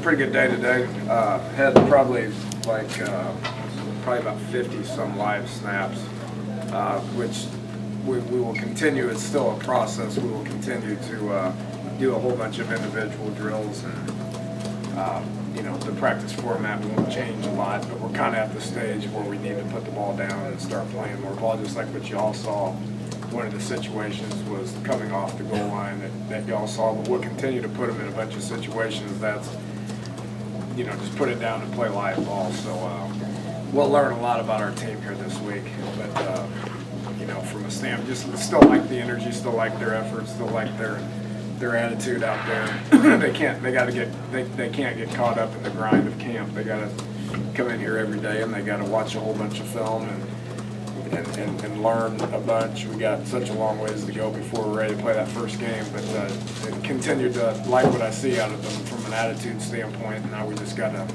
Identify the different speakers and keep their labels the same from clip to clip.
Speaker 1: pretty good day today. Had probably about 50 some live snaps, which we will continue. It's still a process. We will continue to do a whole bunch of individual drills, and the practice format won't change a lot, but we're kind of at the stage where we need to put the ball down and start playing more ball, just like what you all saw. One of the situations was coming off the goal line that y'all saw, but we'll continue to put them in a bunch of situations that's, just put it down and play live ball. So we'll learn a lot about our team here this week, but from a stand, just still like the energy, still like their efforts, still like their attitude out there. They can't get caught up in the grind of camp. They got to come in here every day, and they got to watch a whole bunch of film and learn a bunch. We got such a long ways to go before we're ready to play that first game, but continue to like what I see out of them from an attitude standpoint. And now we just got to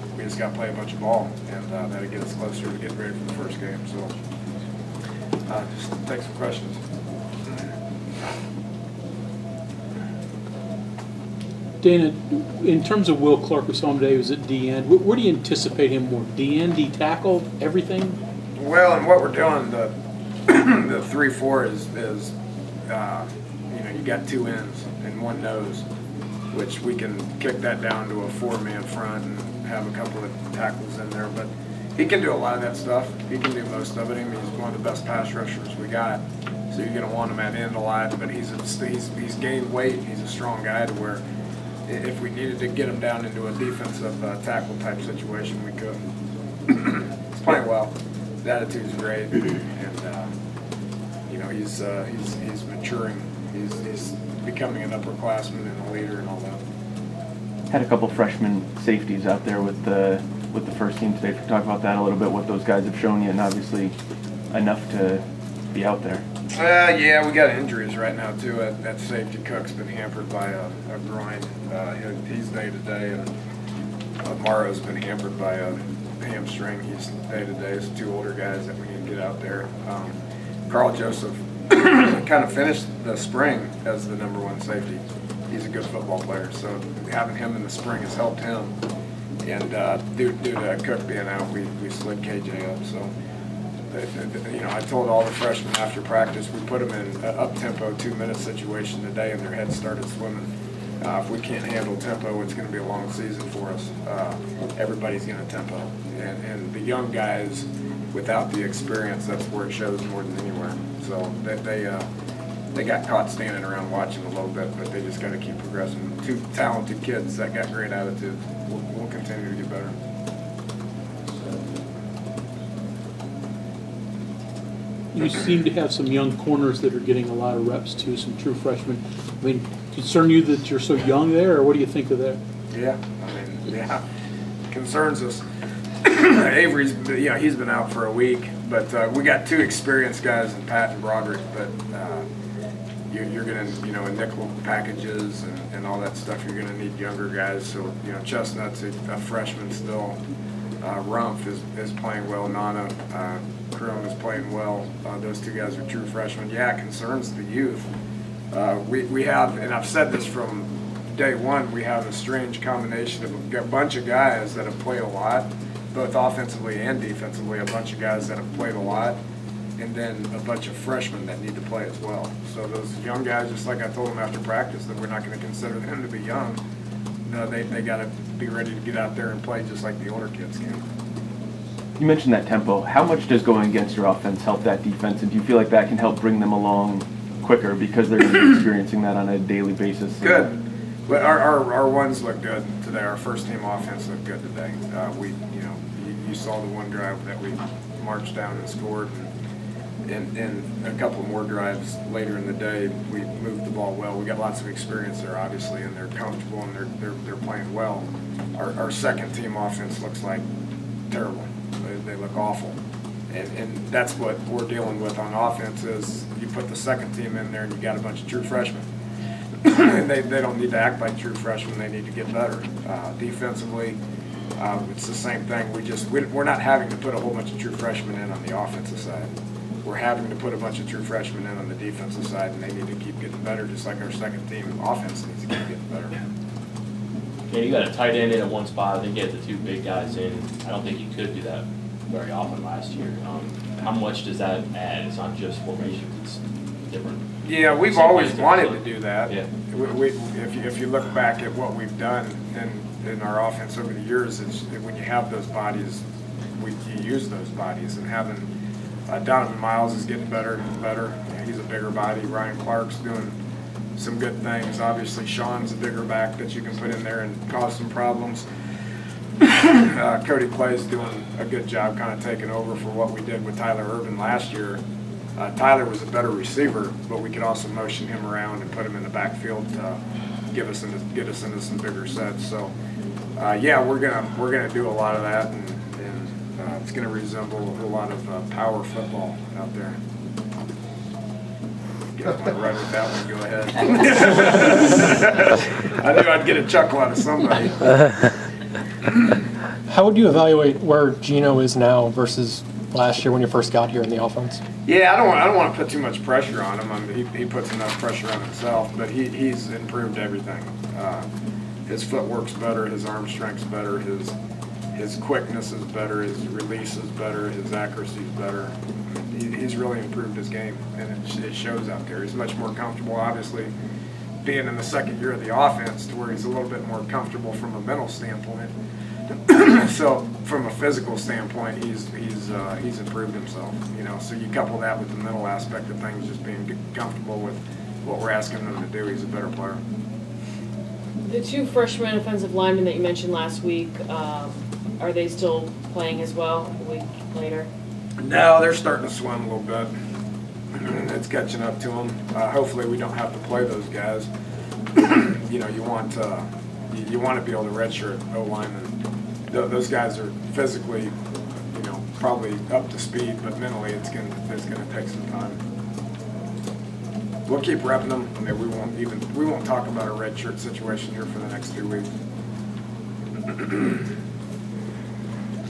Speaker 1: play a bunch of ball, and that'll get us closer to getting ready for the first game. So just take some questions.
Speaker 2: Dana, in terms of Will Clark, we saw him today, he was at D-end. Where do you anticipate him more? D-end, D-tackle, everything?
Speaker 1: Well, and what we're doing, the 3-4 is you got two ends and one nose, which we can kick that down to a 4-man front and have a couple of tackles in there. But he can do a lot of that stuff. He can do most of it. I mean, he's one of the best pass rushers we got. So you're going to want him at end a lot. But he's gained weight. He's a strong guy to where if we needed to get him down into a defensive tackle type situation, we could. He's playing well. His attitude's great, and he's maturing. He's becoming an upperclassman and a leader and all that.
Speaker 3: Had a couple freshman safeties out there with the first team today. Talk about that a little bit. What those guys have shown you, and obviously enough to be out there.
Speaker 1: Yeah, we got injuries right now too. That safety Cook's been hampered by a groin. He's day to day, and Morrow's been hampered by a hamstring. He's day to day. It's two older guys that we need to get out there. Carl Joseph kind of finished the spring as the #1 safety. He's a good football player, so having him in the spring has helped him. And due to Cook being out, we slid KJ up. So I told all the freshmen after practice, we put them in an up-tempo 2-minute situation today, and their heads started swimming. If we can't handle tempo, it's going to be a long season for us. Everybody's going to tempo. And the young guys, without the experience, that's where it shows more than anywhere. So they got caught standing around watching a little bit, but they just got to keep progressing. Two talented kids that got great attitude. We'll continue to get better.
Speaker 2: You seem to have some young corners that are getting a lot of reps too, some true freshmen. I mean, concern you that you're so young there, or what do you think of that?
Speaker 1: Yeah, concerns us. Avery's, he's been out for a week, but we got two experienced guys in Pat and Broderick, but you're going to, in nickel packages and all that stuff, you're going to need younger guys. So, Chestnut's a freshman still. Rumpf is playing well. Nana Crum is playing well. Those two guys are true freshmen. Yeah, it concerns the youth. We have, and I've said this from day one, we have a strange combination of a bunch of guys that have played a lot, both offensively and defensively, a bunch of guys that have played a lot, and then a bunch of freshmen that need to play as well. So those young guys, just like I told them after practice, that we're not going to consider them to be young. No, they got to be ready to get out there and play just like the older kids can.
Speaker 3: You mentioned that tempo. How much does going against your offense help that defense, and do you feel like that can help bring them along quicker because they're going to be experiencing that on a daily basis?
Speaker 1: Good. But our ones look good today. Our first team offense looked good today. You saw the one drive that we marched down and scored, and a couple more drives later in the day. We moved the ball well. We got lots of experience there, obviously, and they're comfortable and they're playing well. Our second team offense looks like terrible. They look awful. And that's what we're dealing with on offense is you put the second team in there and you got a bunch of true freshmen. And they don't need to act like true freshmen. They need to get better. Defensively, it's the same thing. We're not having to put a whole bunch of true freshmen in on the offensive side. We're having to put a bunch of true freshmen in on the defensive side, and they need to keep getting better, just like our second team offense needs to keep getting better.
Speaker 4: Yeah, you got a tight end in at one spot. I think you had the two big guys in. I don't think you could do that very often last year. How much does that add? It's not just formations; it's different.
Speaker 1: Yeah, we've always wanted to do that.
Speaker 4: Yeah.
Speaker 1: If you look back at what we've done in our offense over the years, it's when you have those bodies, you use those bodies, and having Donovan Miles is getting better and better. He's a bigger body. Ryan Clark's doing some good things. Obviously, Sean's a bigger back that you can put in there and cause some problems. Cody Clay's doing a good job kind of taking over for what we did with Tyler Irvin last year. Tyler was a better receiver, but we could also motion him around and put him in the backfield to get us into some bigger sets. So, yeah, we're gonna do a lot of that, and it's gonna resemble a whole lot of power football out there. You guys want to run with that one? Go ahead. I knew I'd get a chuckle out of somebody.
Speaker 5: How would you evaluate where Gino is now versus last year when you first got here in the offense?
Speaker 1: Yeah, I don't want to put too much pressure on him. I mean, he puts enough pressure on himself, but he's improved everything. His footwork's better, his arm strength's better, his quickness is better, his release is better, his accuracy is better. He's really improved his game, and it shows out there. He's much more comfortable, obviously, being in the second year of the offense, to where he's a little bit more comfortable from a mental standpoint. So from a physical standpoint, he's improved himself. You know, so you couple that with the mental aspect of things, just being comfortable with what we're asking him to do. He's a better player.
Speaker 6: The two freshman offensive linemen that you mentioned last week, are they still playing as well a week later?
Speaker 1: No, they're starting to swim a little bit. It's catching up to them. Hopefully, we don't have to play those guys. You know, you want to be able to redshirt O-linemen. Those guys are physically, you know, probably up to speed, but mentally, it's gonna take some time. We'll keep repping them. I mean, we won't talk about a redshirt situation here for the next 2 weeks.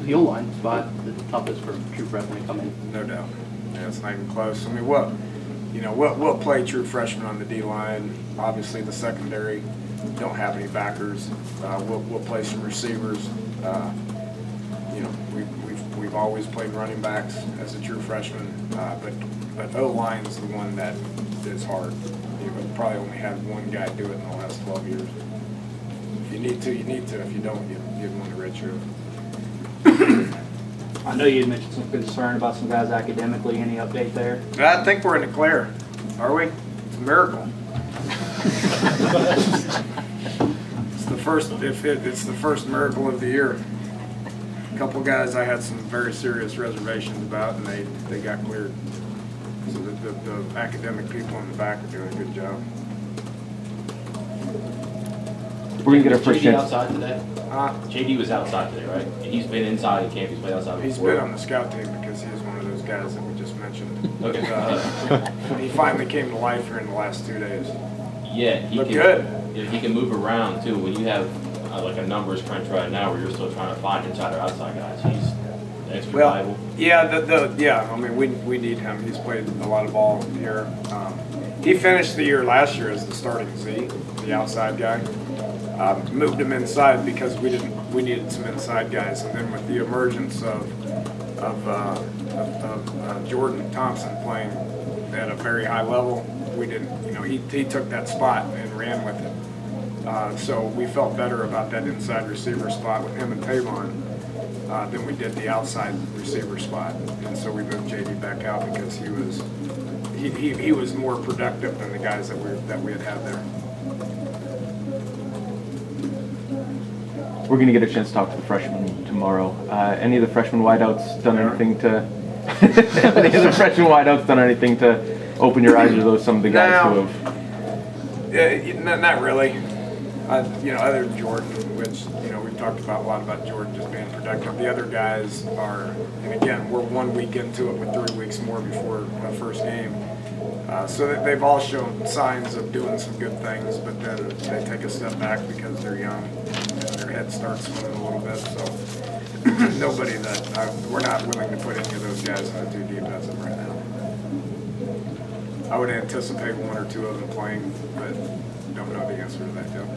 Speaker 7: The O-line spot, the toughest for true freshmen to come in.
Speaker 1: No doubt. Yeah, it's not even close. I mean, we'll play true freshmen on the D-line. Obviously, the secondary don't have any backers. We'll play some receivers. You know, we've always played running backs as a true freshman, but O-line is the one that is hard. You've probably only had one guy do it in the last 12 years. If you need to, you need to. If you don't, you want to redshirt.
Speaker 7: I know you had mentioned some concern about some guys academically. Any update there?
Speaker 1: I think we're in the clear. Are we? It's a miracle. It's the first miracle of the year. A couple guys I had some very serious reservations about, and they got cleared. So the academic people in the back are doing a good job.
Speaker 3: We're gonna get our first
Speaker 4: JD
Speaker 3: chance.
Speaker 4: outside today? JD was outside today, right? He's been inside in camp. He's played outside before.
Speaker 1: He's been on the scout team because he is one of those guys that we just mentioned.
Speaker 4: Okay.
Speaker 1: He finally came to life here in the last 2 days.
Speaker 4: Yeah, he
Speaker 1: Look
Speaker 4: can,
Speaker 1: good.
Speaker 4: He can move around too. When you have like a numbers crunch right now, where you're still trying to find inside or outside guys, he's extra valuable.
Speaker 1: Yeah, yeah. I mean, we need him. He's played a lot of ball here. He finished the year last year as the starting Z, the outside guy. Moved him inside because we needed some inside guys, and then with the emergence of Jordan Thompson playing at a very high level, we didn't. You know, he took that spot and ran with it. So we felt better about that inside receiver spot with him and Tavon than we did the outside receiver spot, and so we moved JD back out because he was more productive than the guys that we had there.
Speaker 3: We're going to get a chance to talk to the freshmen tomorrow. Any of the freshman wideouts done anything to? Any of the freshman wideouts done anything to open your eyes to those some of the guys who have?
Speaker 1: Not really. You know, other than Jordan, which we've talked about a lot about Jordan just being productive. The other guys are, and again, we're 1 week into it with 3 weeks more before the first game. So they've all shown signs of doing some good things, but then they take a step back because they're young and their head starts swimming a little bit. So nobody we're not willing to put any of those guys in the 2 deep as of right now. I would anticipate 1 or 2 of them playing, but don't know the answer to that yet.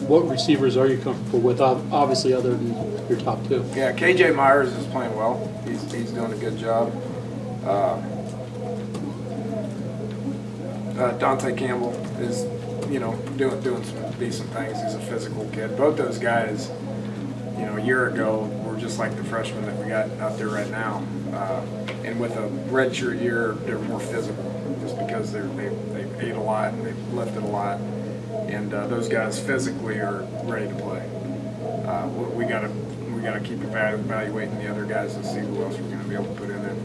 Speaker 2: what receivers are you comfortable with, obviously other than your top two?
Speaker 1: Yeah, KJ Myers is playing well. He's doing a good job. Dante Campbell is, doing some decent things. He's a physical kid. Both those guys, a year ago were just like the freshmen that we got out there right now. And with a redshirt year, they're more physical just because they ate a lot and they lifted a lot. And those guys physically are ready to play. We gotta keep evaluating the other guys and see who else we're going to be able to put in there.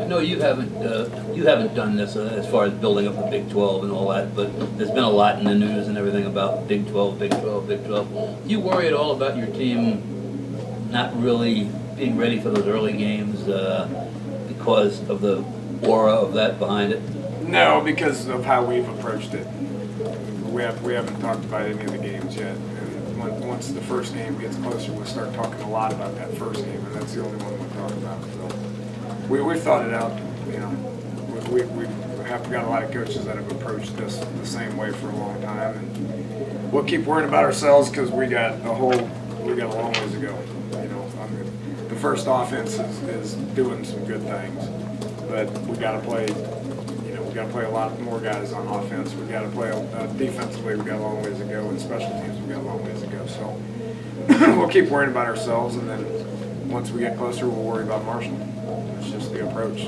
Speaker 8: I know you haven't done this as far as building up the Big 12 and all that, but there's been a lot in the news and everything about Big 12, Big 12, Big 12. Do you worry at all about your team not really being ready for those early games because of the aura of that behind it?
Speaker 1: No, because of how we've approached it. We haven't talked about any of the games yet. And once the first game gets closer, we'll start talking a lot about that first game, and that's the only one we'll talk about. So we've thought it out. We've got a lot of coaches that have approached this the same way for a long time, and we'll keep worrying about ourselves because we got a long ways to go. The first offense is doing some good things, but we got to play. We got to play a lot more guys on offense. We got to play defensively. We got a long ways to go, and special teams we got a long ways to go. So we'll keep worrying about ourselves, and then once we get closer, we'll worry about Marshall. It's just the approach.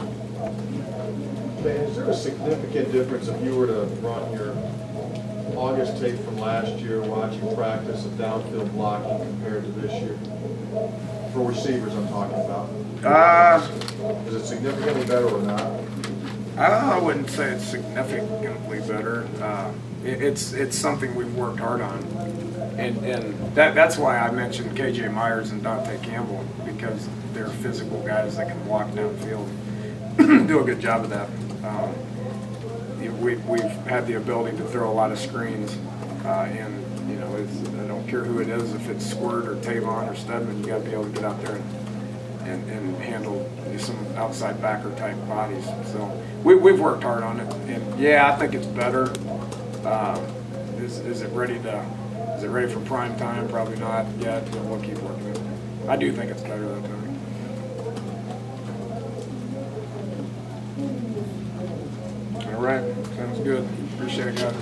Speaker 9: Man, is there a significant difference if you were to run your August tape from last year, watching practice of downfield blocking compared to this year? For receivers, I'm talking about. Is it significantly better or not?
Speaker 1: I wouldn't say it's significantly better. It's something we've worked hard on, and that's why I mentioned KJ Myers and Dante Campbell, because they're physical guys that can walk downfield, do a good job of that. We've had the ability to throw a lot of screens, and I don't care who it is, if it's Squirt or Tavon or Stedman, you got to be able to get out there and handle some outside backer type bodies. So we've worked hard on it, and yeah, I think it's better. Is it ready for prime time? Probably not yet, but we'll keep working it. I do think it's better though, Tony. All right, sounds good. Appreciate it, guys.